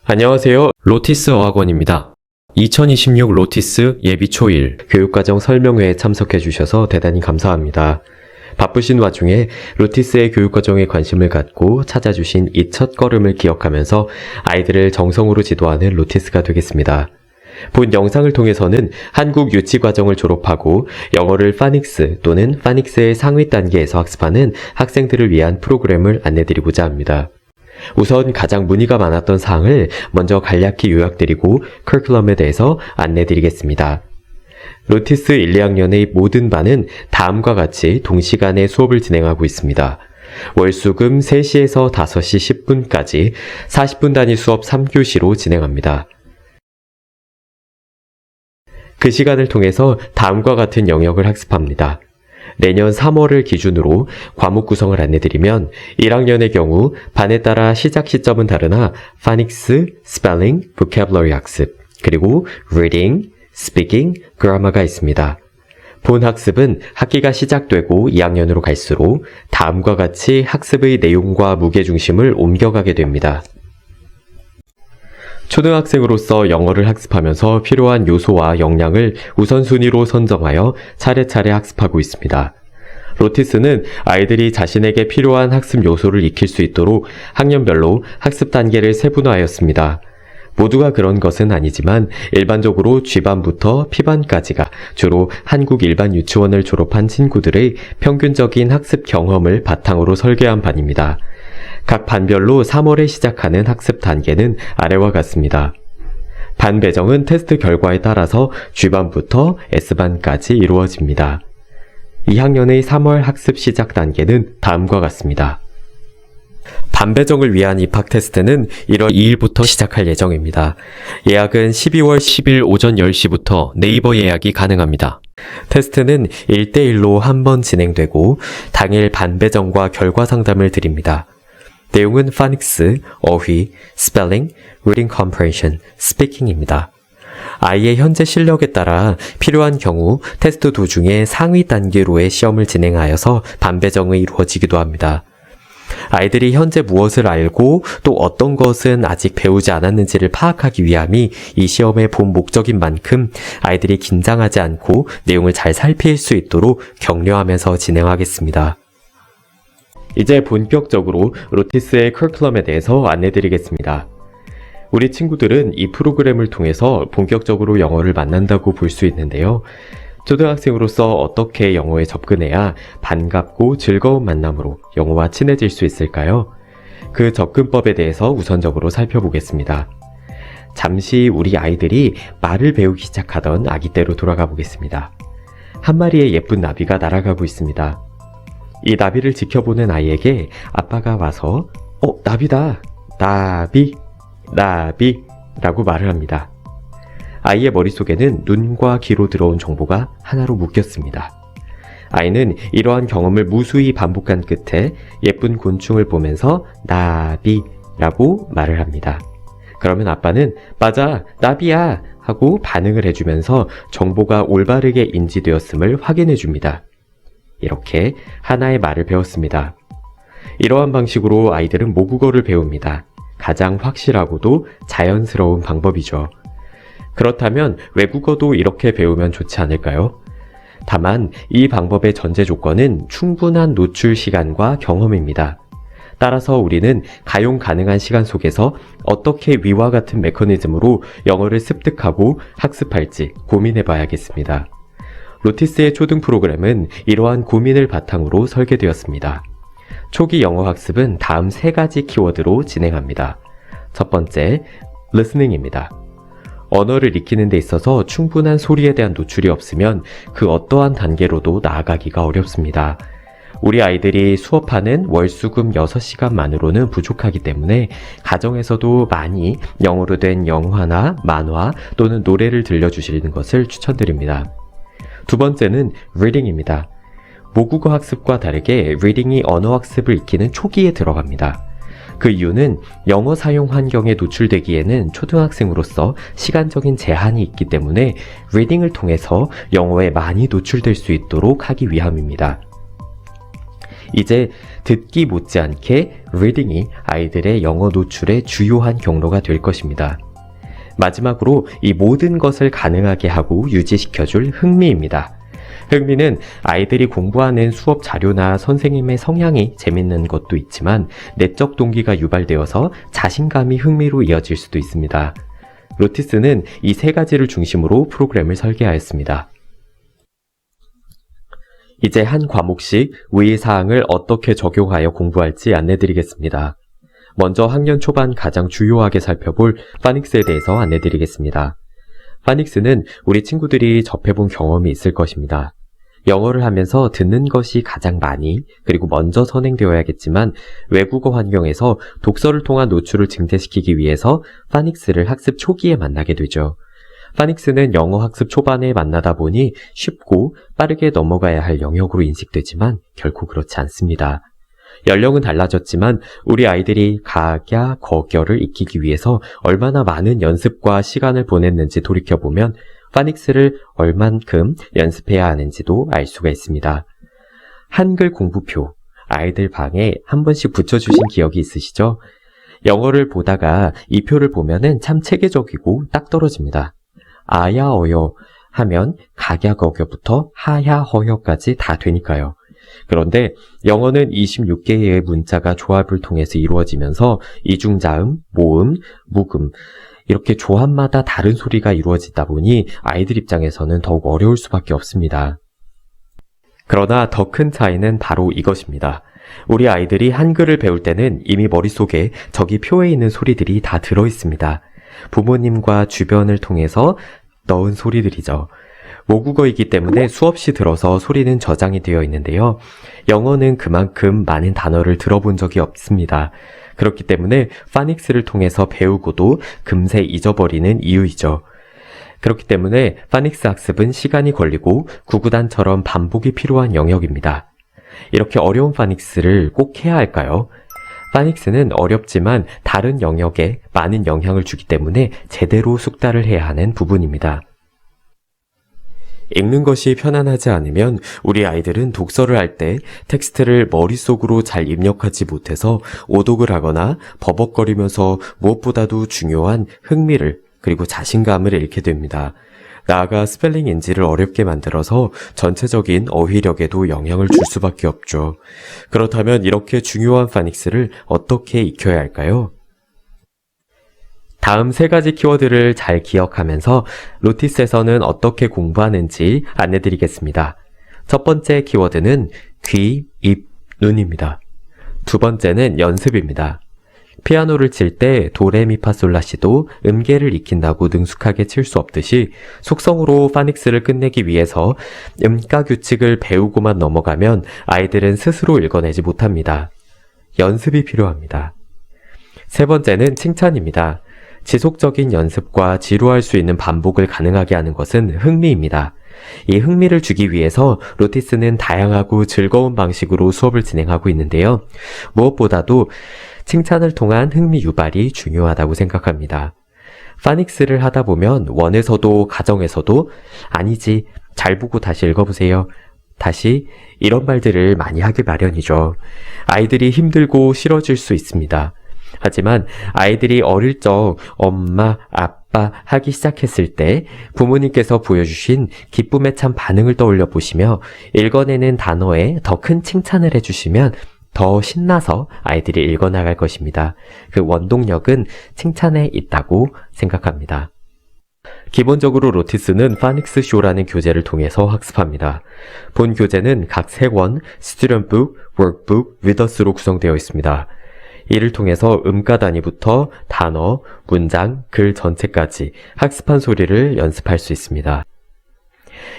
안녕하세요. 로티스 어학원입니다. 2026 로티스 예비 초1 교육과정 설명회에 참석해 주셔서 대단히 감사합니다. 바쁘신 와중에 로티스의 교육과정에 관심을 갖고 찾아주신 이 첫걸음을 기억하면서 아이들을 정성으로 지도하는 로티스가 되겠습니다. 본 영상을 통해서는 한국 유치과정을 졸업하고 영어를 파닉스 또는 파닉스의 상위 단계에서 학습하는 학생들을 위한 프로그램을 안내드리고자 합니다. 우선 가장 문의가 많았던 사항을 먼저 간략히 요약드리고 커리큘럼에 대해서 안내드리겠습니다. 로티스 1, 2학년의 모든 반은 다음과 같이 동시간에 수업을 진행하고 있습니다. 월수금 3시에서 5시 10분까지 40분 단위 수업 3교시로 진행합니다. 그 시간을 통해서 다음과 같은 영역을 학습합니다. 내년 3월을 기준으로 과목 구성을 안내드리면 1학년의 경우 반에 따라 시작 시점은 다르나 파닉스, 스펠링, 보캐블러리 학습, 그리고 리딩, 스피킹, 그라마가 있습니다. 본 학습은 학기가 시작되고 2학년으로 갈수록 다음과 같이 학습의 내용과 무게중심을 옮겨가게 됩니다. 초등학생으로서 영어를 학습하면서 필요한 요소와 역량을 우선순위로 선정하여 차례차례 학습하고 있습니다. 로티스는 아이들이 자신에게 필요한 학습 요소를 익힐 수 있도록 학년별로 학습 단계를 세분화하였습니다. 모두가 그런 것은 아니지만 일반적으로 G반부터 P반까지가 주로 한국 일반 유치원을 졸업한 친구들의 평균적인 학습 경험을 바탕으로 설계한 반입니다. 각 반별로 3월에 시작하는 학습 단계는 아래와 같습니다. 반 배정은 테스트 결과에 따라서 G반부터 S반까지 이루어집니다. 2학년의 3월 학습 시작 단계는 다음과 같습니다. 반 배정을 위한 입학 테스트는 1월 2일부터 시작할 예정입니다. 예약은 12월 10일 오전 10시부터 네이버 예약이 가능합니다. 테스트는 1대1로 한 번 진행되고 당일 반 배정과 결과 상담을 드립니다. 내용은 파닉스, 어휘, 스펠링, 리딩 컴프레hension, 스피킹입니다. 아이의 현재 실력에 따라 필요한 경우 테스트 도중에 상위 단계로의 시험을 진행하여서 반배정이 이루어지기도 합니다. 아이들이 현재 무엇을 알고 또 어떤 것은 아직 배우지 않았는지를 파악하기 위함이 이 시험의 본 목적인 만큼 아이들이 긴장하지 않고 내용을 잘 살필 수 있도록 격려하면서 진행하겠습니다. 이제 본격적으로 로티스의 커리큘럼에 대해서 안내드리겠습니다. 우리 친구들은 이 프로그램을 통해서 본격적으로 영어를 만난다고 볼 수 있는데요. 초등학생으로서 어떻게 영어에 접근해야 반갑고 즐거운 만남으로 영어와 친해질 수 있을까요? 그 접근법에 대해서 우선적으로 살펴보겠습니다. 잠시 우리 아이들이 말을 배우기 시작하던 아기 때로 돌아가 보겠습니다. 한 마리의 예쁜 나비가 날아가고 있습니다. 이 나비를 지켜보는 아이에게 아빠가 와서 나비다! 나비! 나비! 라고 말을 합니다. 아이의 머릿속에는 눈과 귀로 들어온 정보가 하나로 묶였습니다. 아이는 이러한 경험을 무수히 반복한 끝에 예쁜 곤충을 보면서 나비라고 말을 합니다. 그러면 아빠는 맞아, 나비야! 하고 반응을 해주면서 정보가 올바르게 인지되었음을 확인해 줍니다. 이렇게 하나의 말을 배웠습니다. 이러한 방식으로 아이들은 모국어를 배웁니다. 가장 확실하고도 자연스러운 방법이죠. 그렇다면 외국어도 이렇게 배우면 좋지 않을까요? 다만 이 방법의 전제 조건은 충분한 노출 시간과 경험입니다. 따라서 우리는 가용 가능한 시간 속에서 어떻게 위와 같은 메커니즘으로 영어를 습득하고 학습할지 고민해 봐야겠습니다. 로티스의 초등 프로그램은 이러한 고민을 바탕으로 설계되었습니다. 초기 영어 학습은 다음 3가지 키워드로 진행합니다. 첫 번째, listening입니다. 언어를 익히는 데 있어서 충분한 소리에 대한 노출이 없으면 그 어떠한 단계로도 나아가기가 어렵습니다. 우리 아이들이 수업하는 월수금 6시간만으로는 부족하기 때문에 가정에서도 많이 영어로 된 영화나 만화 또는 노래를 들려주시는 것을 추천드립니다. 두 번째는 reading입니다. 모국어 학습과 다르게 리딩이 언어 학습을 익히는 초기에 들어갑니다. 그 이유는 영어 사용 환경에 노출되기에는 초등학생으로서 시간적인 제한이 있기 때문에 리딩을 통해서 영어에 많이 노출될 수 있도록 하기 위함입니다. 이제 듣기 못지않게 reading이 아이들의 영어 노출의 주요한 경로가 될 것입니다. 마지막으로 이 모든 것을 가능하게 하고 유지시켜줄 흥미입니다. 흥미는 아이들이 공부하는 수업 자료나 선생님의 성향이 재밌는 것도 있지만 내적 동기가 유발되어서 자신감이 흥미로 이어질 수도 있습니다. 로티스는 이 세 가지를 중심으로 프로그램을 설계하였습니다. 이제 한 과목씩 위 사항을 어떻게 적용하여 공부할지 안내드리겠습니다. 먼저 학년 초반 가장 주요하게 살펴볼 파닉스에 대해서 안내드리겠습니다. 파닉스는 우리 친구들이 접해본 경험이 있을 것입니다. 영어를 하면서 듣는 것이 가장 많이 그리고 먼저 선행되어야겠지만 외국어 환경에서 독서를 통한 노출을 증대시키기 위해서 파닉스를 학습 초기에 만나게 되죠. 파닉스는 영어 학습 초반에 만나다 보니 쉽고 빠르게 넘어가야 할 영역으로 인식되지만 결코 그렇지 않습니다. 연령은 달라졌지만 우리 아이들이 가야, 거결을 익히기 위해서 얼마나 많은 연습과 시간을 보냈는지 돌이켜보면 파닉스를 얼만큼 연습해야 하는지도 알 수가 있습니다. 한글 공부표, 아이들 방에 한 번씩 붙여주신 기억이 있으시죠? 영어를 보다가 이 표를 보면은 참 체계적이고 딱 떨어집니다. 아야, 어여 하면 각야, 거겨부터 하야, 허여까지 다 되니까요. 그런데 영어는 26개의 문자가 조합을 통해서 이루어지면서 이중자음, 모음, 묵음 이렇게 조합마다 다른 소리가 이루어지다 보니 아이들 입장에서는 더욱 어려울 수밖에 없습니다. 그러나 더 큰 차이는 바로 이것입니다. 우리 아이들이 한글을 배울 때는 이미 머릿속에 저기 표에 있는 소리들이 다 들어있습니다. 부모님과 주변을 통해서 넣은 소리들이죠. 모국어이기 때문에 수없이 들어서 소리는 저장이 되어 있는데요. 영어는 그만큼 많은 단어를 들어본 적이 없습니다. 그렇기 때문에 파닉스를 통해서 배우고도 금세 잊어버리는 이유이죠. 그렇기 때문에 파닉스 학습은 시간이 걸리고 구구단처럼 반복이 필요한 영역입니다. 이렇게 어려운 파닉스를 꼭 해야 할까요? 파닉스는 어렵지만 다른 영역에 많은 영향을 주기 때문에 제대로 숙달을 해야 하는 부분입니다. 읽는 것이 편안하지 않으면 우리 아이들은 독서를 할 때 텍스트를 머릿속으로 잘 입력하지 못해서 오독을 하거나 버벅거리면서 무엇보다도 중요한 흥미를 그리고 자신감을 잃게 됩니다. 나아가 스펠링 인지를 어렵게 만들어서 전체적인 어휘력에도 영향을 줄 수밖에 없죠. 그렇다면 이렇게 중요한 파닉스를 어떻게 익혀야 할까요? 다음 세 가지 키워드를 잘 기억하면서 로티스에서는 어떻게 공부하는지 안내드리겠습니다. 첫 번째 키워드는 귀, 입, 눈입니다. 두 번째는 연습입니다. 피아노를 칠 때 도레미파솔라시도 음계를 익힌다고 능숙하게 칠 수 없듯이 속성으로 파닉스를 끝내기 위해서 음가 규칙을 배우고만 넘어가면 아이들은 스스로 읽어내지 못합니다. 연습이 필요합니다. 세 번째는 칭찬입니다. 지속적인 연습과 지루할 수 있는 반복을 가능하게 하는 것은 흥미입니다. 이 흥미를 주기 위해서 로티스는 다양하고 즐거운 방식으로 수업을 진행하고 있는데요. 무엇보다도 칭찬을 통한 흥미 유발이 중요하다고 생각합니다. 파닉스를 하다 보면 원에서도 가정에서도 아니지, 잘 보고 다시 읽어보세요. 다시 이런 말들을 많이 하기 마련이죠. 아이들이 힘들고 싫어질 수 있습니다. 하지만 아이들이 어릴 적 엄마, 아빠 하기 시작했을 때 부모님께서 보여주신 기쁨에 찬 반응을 떠올려 보시며 읽어내는 단어에 더 큰 칭찬을 해주시면 더 신나서 아이들이 읽어나갈 것입니다. 그 원동력은 칭찬에 있다고 생각합니다. 기본적으로 로티스는 파닉스 쇼라는 교재를 통해서 학습합니다. 본 교재는 각 3권, 스튜던트 북, 워크북, 리더스로 구성되어 있습니다. 이를 통해서 음가 단위부터 단어, 문장, 글 전체까지 학습한 소리를 연습할 수 있습니다.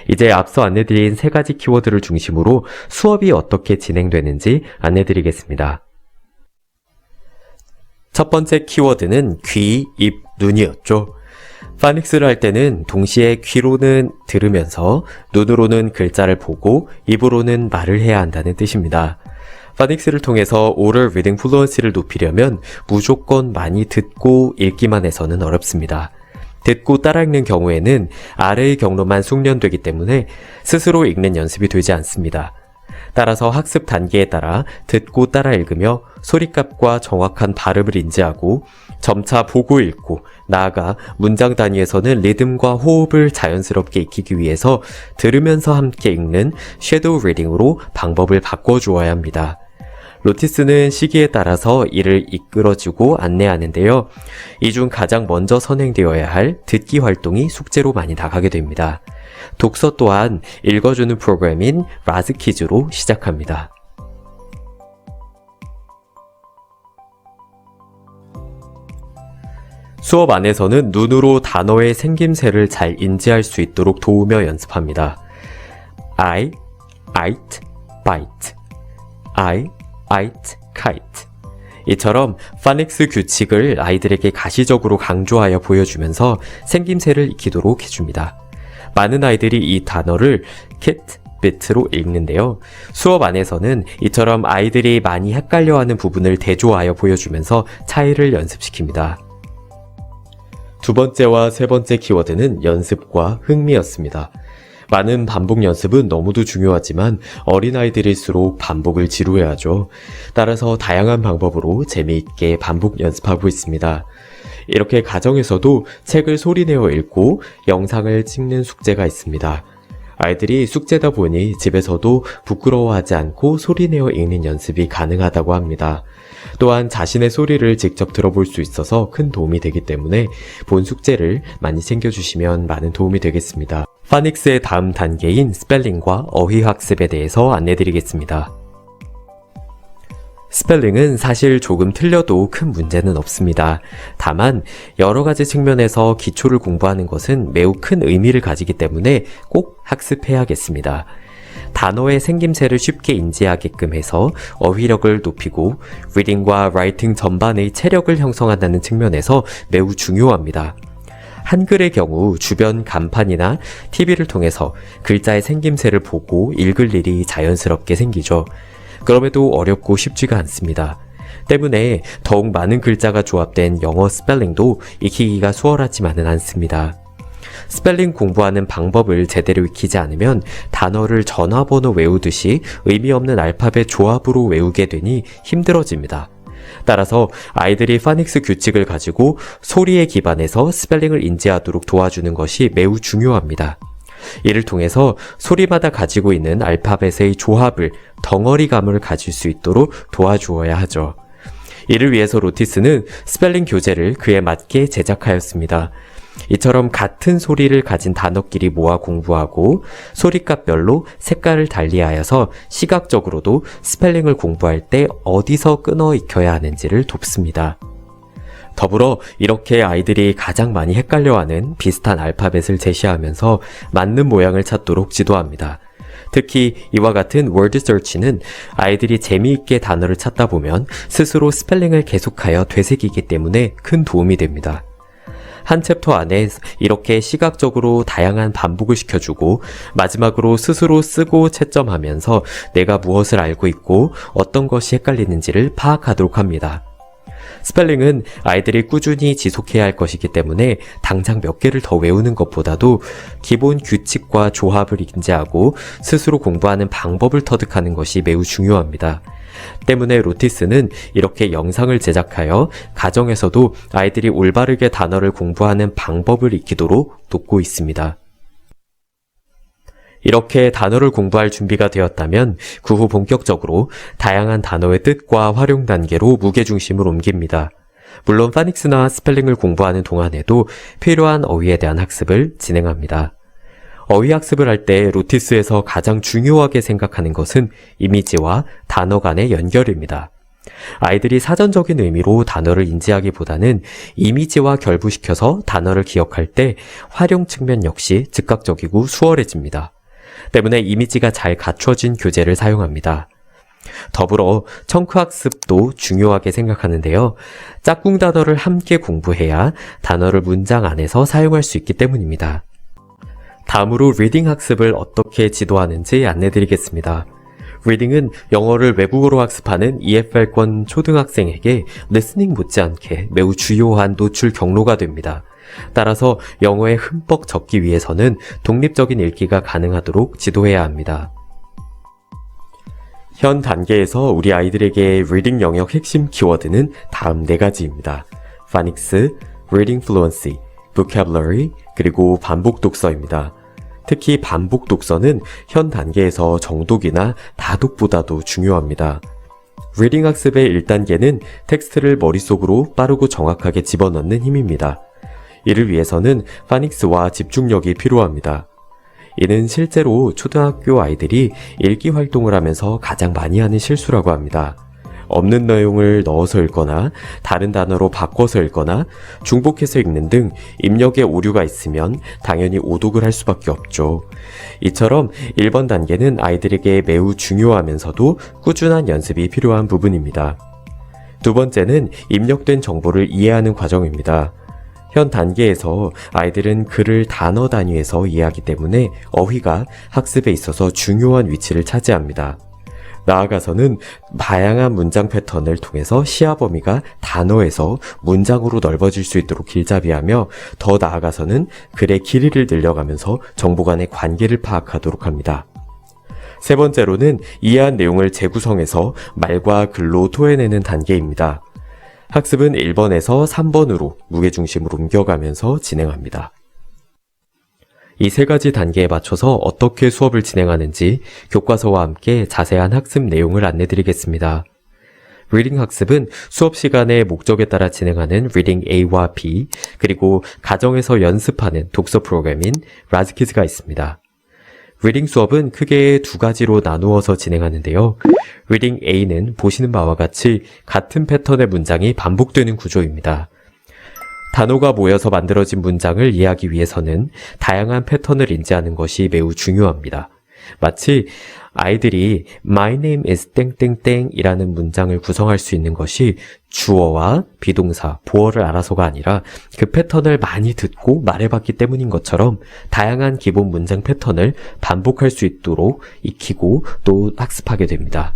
이제 앞서 안내드린 3가지 키워드를 중심으로 수업이 어떻게 진행되는지 안내드리겠습니다. 첫 번째 키워드는 귀, 입, 눈이었죠. 파닉스를 할 때는 동시에 귀로는 들으면서 눈으로는 글자를 보고 입으로는 말을 해야 한다는 뜻입니다. 파닉스를 통해서 오럴 리딩 플루언시를 높이려면 무조건 많이 듣고 읽기만 해서는 어렵습니다. 듣고 따라 읽는 경우에는 아래의 경로만 숙련되기 때문에 스스로 읽는 연습이 되지 않습니다. 따라서 학습 단계에 따라 듣고 따라 읽으며 소리값과 정확한 발음을 인지하고 점차 보고 읽고 나아가 문장 단위에서는 리듬과 호흡을 자연스럽게 익히기 위해서 들으면서 함께 읽는 섀도우 리딩으로 방법을 바꿔주어야 합니다. 로티스는 시기에 따라서 이를 이끌어주고 안내하는데요. 이 중 가장 먼저 선행되어야 할 듣기 활동이 숙제로 많이 나가게 됩니다. 독서 또한 읽어주는 프로그램인 라즈키즈로 시작합니다. 수업 안에서는 눈으로 단어의 생김새를 잘 인지할 수 있도록 도우며 연습합니다. I, ite, bite. I, ite, kite. 이처럼 파닉스 규칙을 아이들에게 가시적으로 강조하여 보여주면서 생김새를 익히도록 해줍니다. 많은 아이들이 이 단어를 kit, bit로 읽는데요. 수업 안에서는 이처럼 아이들이 많이 헷갈려하는 부분을 대조하여 보여주면서 차이를 연습시킵니다. 두 번째와 세 번째 키워드는 연습과 흥미였습니다. 많은 반복 연습은 너무도 중요하지만 어린아이들일수록 반복을 지루해하죠. 따라서 다양한 방법으로 재미있게 반복 연습하고 있습니다. 이렇게 가정에서도 책을 소리내어 읽고 영상을 찍는 숙제가 있습니다. 아이들이 숙제다 보니 집에서도 부끄러워하지 않고 소리내어 읽는 연습이 가능하다고 합니다. 또한 자신의 소리를 직접 들어볼 수 있어서 큰 도움이 되기 때문에 본 숙제를 많이 챙겨주시면 많은 도움이 되겠습니다. 파닉스의 다음 단계인 스펠링과 어휘 학습에 대해서 안내드리겠습니다. 스펠링은 사실 조금 틀려도 큰 문제는 없습니다. 다만 여러 가지 측면에서 기초를 공부하는 것은 매우 큰 의미를 가지기 때문에 꼭 학습해야겠습니다. 단어의 생김새를 쉽게 인지하게끔 해서 어휘력을 높이고 리딩과 라이팅 전반의 체력을 형성한다는 측면에서 매우 중요합니다. 한글의 경우 주변 간판이나 TV를 통해서 글자의 생김새를 보고 읽을 일이 자연스럽게 생기죠. 그럼에도 어렵고 쉽지가 않습니다. 때문에 더욱 많은 글자가 조합된 영어 스펠링도 익히기가 수월하지만은 않습니다. 스펠링 공부하는 방법을 제대로 익히지 않으면 단어를 전화번호 외우듯이 의미 없는 알파벳 조합으로 외우게 되니 힘들어집니다. 따라서 아이들이 파닉스 규칙을 가지고 소리에 기반해서 스펠링을 인지하도록 도와주는 것이 매우 중요합니다. 이를 통해서 소리마다 가지고 있는 알파벳의 조합을 덩어리감을 가질 수 있도록 도와주어야 하죠. 이를 위해서 로티스는 스펠링 교재를 그에 맞게 제작하였습니다. 이처럼 같은 소리를 가진 단어끼리 모아 공부하고 소리값별로 색깔을 달리하여서 시각적으로도 스펠링을 공부할 때 어디서 끊어 익혀야 하는지를 돕습니다. 더불어 이렇게 아이들이 가장 많이 헷갈려하는 비슷한 알파벳을 제시하면서 맞는 모양을 찾도록 지도합니다. 특히 이와 같은 월드 서치는 아이들이 재미있게 단어를 찾다 보면 스스로 스펠링을 계속하여 되새기기 때문에 큰 도움이 됩니다. 한 챕터 안에 이렇게 시각적으로 다양한 반복을 시켜주고 마지막으로 스스로 쓰고 채점하면서 내가 무엇을 알고 있고 어떤 것이 헷갈리는지를 파악하도록 합니다. 스펠링은 아이들이 꾸준히 지속해야 할 것이기 때문에 당장 몇 개를 더 외우는 것보다도 기본 규칙과 조합을 인지하고 스스로 공부하는 방법을 터득하는 것이 매우 중요합니다. 때문에 로티스는 이렇게 영상을 제작하여 가정에서도 아이들이 올바르게 단어를 공부하는 방법을 익히도록 돕고 있습니다. 이렇게 단어를 공부할 준비가 되었다면 그 후 본격적으로 다양한 단어의 뜻과 활용 단계로 무게중심을 옮깁니다. 물론 파닉스나 스펠링을 공부하는 동안에도 필요한 어휘에 대한 학습을 진행합니다. 어휘 학습을 할 때 로티스에서 가장 중요하게 생각하는 것은 이미지와 단어 간의 연결입니다. 아이들이 사전적인 의미로 단어를 인지하기보다는 이미지와 결부시켜서 단어를 기억할 때 활용 측면 역시 즉각적이고 수월해집니다. 때문에 이미지가 잘 갖춰진 교재를 사용합니다. 더불어 청크 학습도 중요하게 생각하는데요. 짝꿍 단어를 함께 공부해야 단어를 문장 안에서 사용할 수 있기 때문입니다. 다음으로 리딩 학습을 어떻게 지도하는지 안내드리겠습니다. 리딩은 영어를 외국어로 학습하는 EFL권 초등학생에게 리스닝 못지않게 매우 주요한 노출 경로가 됩니다. 따라서 영어에 흠뻑 적기 위해서는 독립적인 읽기가 가능하도록 지도해야 합니다. 현 단계에서 우리 아이들에게 리딩 영역 핵심 키워드는 다음 4가지입니다. phonics, reading fluency, vocabulary, 그리고 반복 독서입니다. 특히 반복 독서는 현 단계에서 정독이나 다독보다도 중요합니다. 리딩 학습의 1단계는 텍스트를 머릿속으로 빠르고 정확하게 집어넣는 힘입니다. 이를 위해서는 파닉스와 집중력이 필요합니다. 이는 실제로 초등학교 아이들이 읽기 활동을 하면서 가장 많이 하는 실수라고 합니다. 없는 내용을 넣어서 읽거나 다른 단어로 바꿔서 읽거나 중복해서 읽는 등 입력에 오류가 있으면 당연히 오독을 할 수밖에 없죠. 이처럼 1번 단계는 아이들에게 매우 중요하면서도 꾸준한 연습이 필요한 부분입니다. 두 번째는 입력된 정보를 이해하는 과정입니다. 현 단계에서 아이들은 글을 단어 단위에서 이해하기 때문에 어휘가 학습에 있어서 중요한 위치를 차지합니다. 나아가서는 다양한 문장 패턴을 통해서 시야 범위가 단어에서 문장으로 넓어질 수 있도록 길잡이하며 더 나아가서는 글의 길이를 늘려가면서 정보 간의 관계를 파악하도록 합니다. 세 번째로는 이해한 내용을 재구성해서 말과 글로 토해내는 단계입니다. 학습은 1번에서 3번으로 무게중심으로 옮겨가면서 진행합니다. 이 3가지 단계에 맞춰서 어떻게 수업을 진행하는지 교과서와 함께 자세한 학습 내용을 안내드리겠습니다. 리딩 학습은 수업 시간의 목적에 따라 진행하는 리딩 A와 B, 그리고 가정에서 연습하는 독서 프로그램인 라즈키즈가 있습니다. 리딩 수업은 크게 2가지로 나누어서 진행하는데요. 리딩 A는 보시는 바와 같이 같은 패턴의 문장이 반복되는 구조입니다. 단어가 모여서 만들어진 문장을 이해하기 위해서는 다양한 패턴을 인지하는 것이 매우 중요합니다. 마치 아이들이 My name is 땡땡땡 이라는 문장을 구성할 수 있는 것이 주어와 비동사, 보어를 알아서가 아니라 그 패턴을 많이 듣고 말해봤기 때문인 것처럼 다양한 기본 문장 패턴을 반복할 수 있도록 익히고 또 학습하게 됩니다.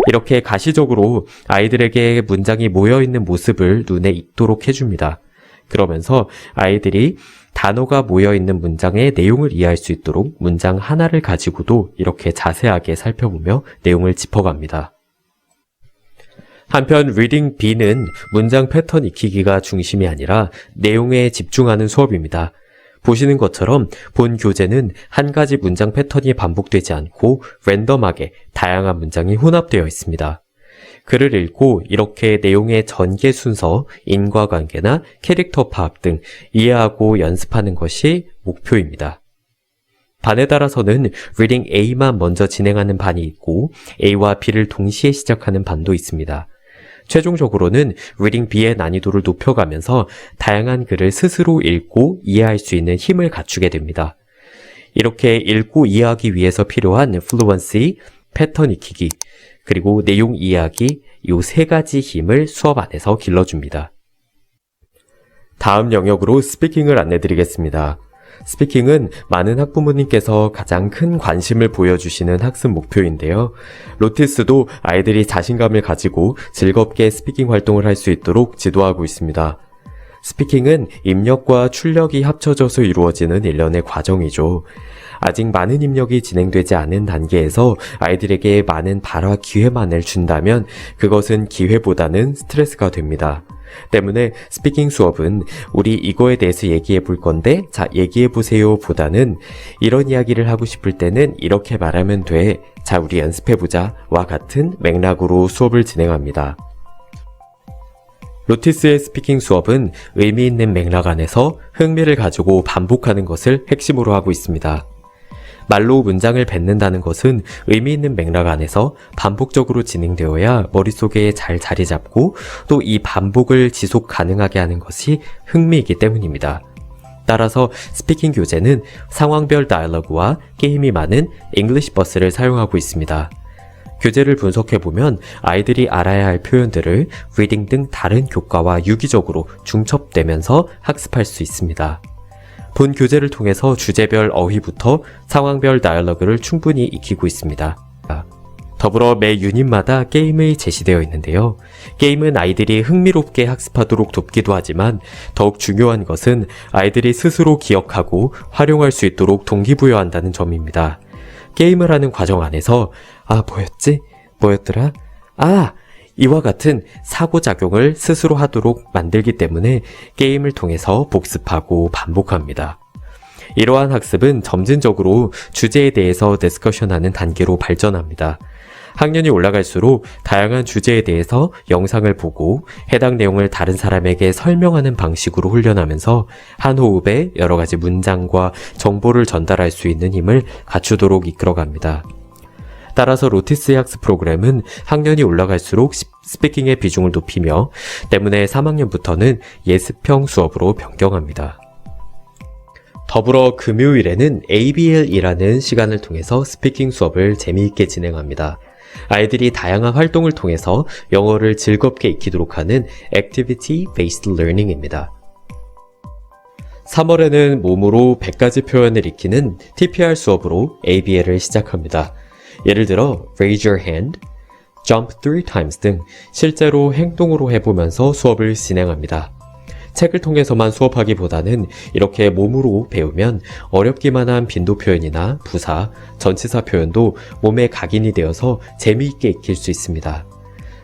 이렇게 가시적으로 아이들에게 문장이 모여있는 모습을 눈에 익도록 해줍니다. 그러면서 아이들이 단어가 모여있는 문장의 내용을 이해할 수 있도록 문장 하나를 가지고도 이렇게 자세하게 살펴보며 내용을 짚어갑니다. 한편 리딩 B는 문장 패턴 익히기가 중심이 아니라 내용에 집중하는 수업입니다. 보시는 것처럼 본 교재는 한 가지 문장 패턴이 반복되지 않고 랜덤하게 다양한 문장이 혼합되어 있습니다. 글을 읽고 이렇게 내용의 전개 순서, 인과관계나 캐릭터 파악 등 이해하고 연습하는 것이 목표입니다. 반에 따라서는 리딩 A만 먼저 진행하는 반이 있고 A와 B를 동시에 시작하는 반도 있습니다. 최종적으로는 리딩 B의 난이도를 높여가면서 다양한 글을 스스로 읽고 이해할 수 있는 힘을 갖추게 됩니다. 이렇게 읽고 이해하기 위해서 필요한 fluency, 패턴 익히기, 그리고 내용 이해하기 이 3가지 힘을 수업 안에서 길러줍니다. 다음 영역으로 스피킹을 안내드리겠습니다. 스피킹은 많은 학부모님께서 가장 큰 관심을 보여주시는 학습 목표인데요. 로티스도 아이들이 자신감을 가지고 즐겁게 스피킹 활동을 할 수 있도록 지도하고 있습니다. 스피킹은 입력과 출력이 합쳐져서 이루어지는 일련의 과정이죠. 아직 많은 입력이 진행되지 않은 단계에서 아이들에게 많은 발화 기회만을 준다면 그것은 기회보다는 스트레스가 됩니다. 때문에 스피킹 수업은 우리 이거에 대해서 얘기해 볼 건데 자 얘기해 보세요 보다는 이런 이야기를 하고 싶을 때는 이렇게 말하면 돼. 자 우리 연습해 보자 와 같은 맥락으로 수업을 진행합니다. 로티스의 스피킹 수업은 의미 있는 맥락 안에서 흥미를 가지고 반복하는 것을 핵심으로 하고 있습니다. 말로 문장을 뱉는다는 것은 의미 있는 맥락 안에서 반복적으로 진행되어야 머릿속에 잘 자리 잡고 또 이 반복을 지속 가능하게 하는 것이 흥미이기 때문입니다. 따라서 스피킹 교재는 상황별 다이얼로그와 게임이 많은 잉글리시 버스를 사용하고 있습니다. 교재를 분석해보면 아이들이 알아야 할 표현들을 리딩 등 다른 교과와 유기적으로 중첩되면서 학습할 수 있습니다. 본 교재를 통해서 주제별 어휘부터 상황별 다이얼로그를 충분히 익히고 있습니다. 더불어 매 유닛마다 게임이 제시되어 있는데요. 게임은 아이들이 흥미롭게 학습하도록 돕기도 하지만 더욱 중요한 것은 아이들이 스스로 기억하고 활용할 수 있도록 동기부여한다는 점입니다. 게임을 하는 과정 안에서 뭐였더라? 이와 같은 사고작용을 스스로 하도록 만들기 때문에 게임을 통해서 복습하고 반복합니다. 이러한 학습은 점진적으로 주제에 대해서 디스커션하는 단계로 발전합니다. 학년이 올라갈수록 다양한 주제에 대해서 영상을 보고 해당 내용을 다른 사람에게 설명하는 방식으로 훈련하면서 한 호흡에 여러 가지 문장과 정보를 전달할 수 있는 힘을 갖추도록 이끌어갑니다. 따라서 로티스의 학습 프로그램은 학년이 올라갈수록 스피킹의 비중을 높이며 때문에 3학년부터는 예습형 수업으로 변경합니다. 더불어 금요일에는 ABL이라는 시간을 통해서 스피킹 수업을 재미있게 진행합니다. 아이들이 다양한 활동을 통해서 영어를 즐겁게 익히도록 하는 Activity Based Learning입니다. 3월에는 몸으로 100가지 표현을 익히는 TPR 수업으로 ABL을 시작합니다. 예를 들어 Raise your hand, Jump 3 times 등 실제로 행동으로 해보면서 수업을 진행합니다. 책을 통해서만 수업하기보다는 이렇게 몸으로 배우면 어렵기만 한 빈도 표현이나 부사, 전치사 표현도 몸에 각인이 되어서 재미있게 익힐 수 있습니다.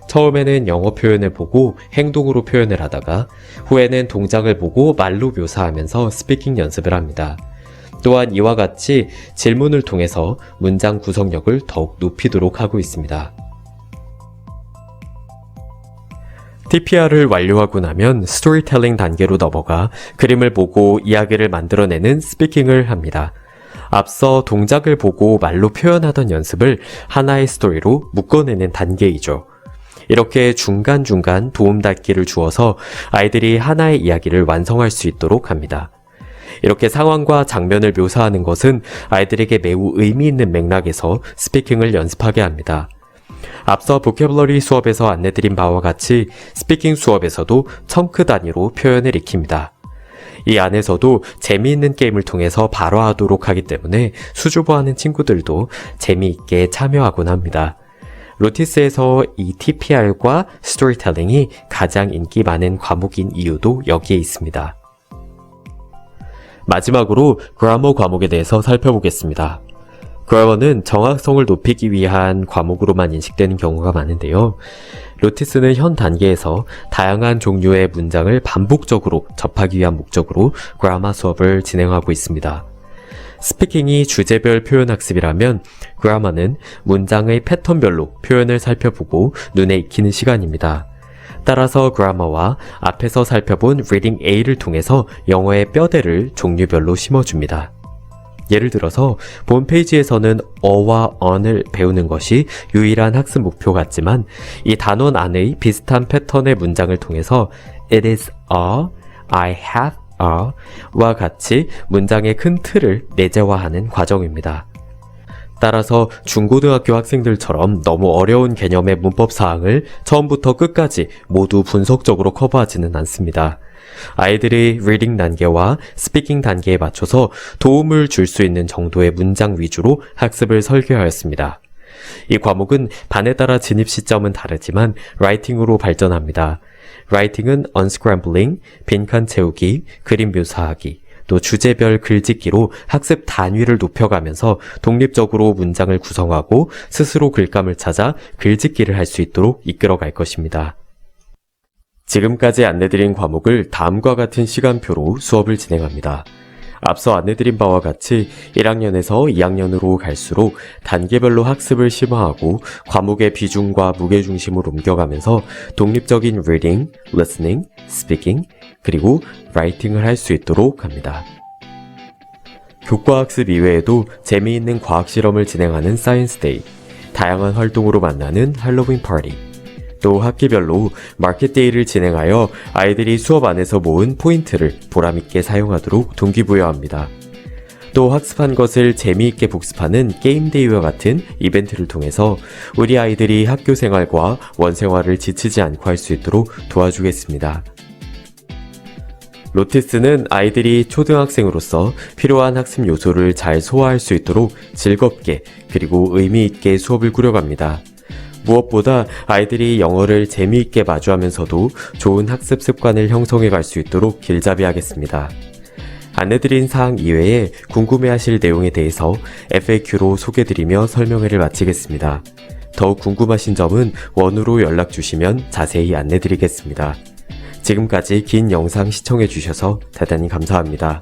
처음에는 영어 표현을 보고 행동으로 표현을 하다가 후에는 동작을 보고 말로 묘사하면서 스피킹 연습을 합니다. 또한 이와 같이 질문을 통해서 문장 구성력을 더욱 높이도록 하고 있습니다. TPR을 완료하고 나면 스토리텔링 단계로 넘어가 그림을 보고 이야기를 만들어내는 스피킹을 합니다. 앞서 동작을 보고 말로 표현하던 연습을 하나의 스토리로 묶어내는 단계이죠. 이렇게 중간중간 도움닫기를 주어서 아이들이 하나의 이야기를 완성할 수 있도록 합니다. 이렇게 상황과 장면을 묘사하는 것은 아이들에게 매우 의미 있는 맥락에서 스피킹을 연습하게 합니다. 앞서 보캐블러리 수업에서 안내드린 바와 같이 스피킹 수업에서도 청크 단위로 표현을 익힙니다. 이 안에서도 재미있는 게임을 통해서 발화하도록 하기 때문에 수줍어하는 친구들도 재미있게 참여하곤 합니다. 로티스에서 이 TPR과 스토리텔링이 가장 인기 많은 과목인 이유도 여기에 있습니다. 마지막으로 그라머 과목에 대해서 살펴보겠습니다. 그라머는 정확성을 높이기 위한 과목으로만 인식되는 경우가 많은데요. 로티스는 현 단계에서 다양한 종류의 문장을 반복적으로 접하기 위한 목적으로 그라머 수업을 진행하고 있습니다. 스피킹이 주제별 표현 학습이라면 그라머는 문장의 패턴별로 표현을 살펴보고 눈에 익히는 시간입니다. 따라서 그라머와 앞에서 살펴본 리딩 A를 통해서 영어의 뼈대를 종류별로 심어줍니다. 예를 들어서 본 페이지에서는 어와 on을 배우는 것이 유일한 학습 목표 같지만 이 단원 안의 비슷한 패턴의 문장을 통해서 It is a, I have a 와 같이 문장의 큰 틀을 내재화하는 과정입니다. 따라서 중고등학교 학생들처럼 너무 어려운 개념의 문법 사항을 처음부터 끝까지 모두 분석적으로 커버하지는 않습니다. 아이들이 리딩 단계와 스피킹 단계에 맞춰서 도움을 줄 수 있는 정도의 문장 위주로 학습을 설계하였습니다. 이 과목은 반에 따라 진입 시점은 다르지만 라이팅으로 발전합니다. 라이팅은 unscrambling, 빈칸 채우기, 그림 묘사하기, 또 주제별 글짓기로 학습 단위를 높여가면서 독립적으로 문장을 구성하고 스스로 글감을 찾아 글짓기를 할 수 있도록 이끌어갈 것입니다. 지금까지 안내드린 과목을 다음과 같은 시간표로 수업을 진행합니다. 앞서 안내드린 바와 같이 1학년에서 2학년으로 갈수록 단계별로 학습을 심화하고 과목의 비중과 무게중심을 옮겨가면서 독립적인 reading, listening, speaking, 그리고 writing을 할 수 있도록 합니다. 교과학습 이외에도 재미있는 과학실험을 진행하는 사이언스 데이, 다양한 활동으로 만나는 할로윈 파티, 또 학기별로 마켓데이를 진행하여 아이들이 수업 안에서 모은 포인트를 보람있게 사용하도록 동기부여합니다. 또 학습한 것을 재미있게 복습하는 게임데이와 같은 이벤트를 통해서 우리 아이들이 학교 생활과 원생활을 지치지 않고 할 수 있도록 도와주겠습니다. 로티스는 아이들이 초등학생으로서 필요한 학습 요소를 잘 소화할 수 있도록 즐겁게 그리고 의미 있게 수업을 꾸려갑니다. 무엇보다 아이들이 영어를 재미있게 마주하면서도 좋은 학습 습관을 형성해 갈 수 있도록 길잡이하겠습니다. 안내드린 사항 이외에 궁금해하실 내용에 대해서 FAQ로 소개드리며 설명회를 마치겠습니다. 더욱 궁금하신 점은 원으로 연락 주시면 자세히 안내드리겠습니다. 지금까지 긴 영상 시청해주셔서 대단히 감사합니다.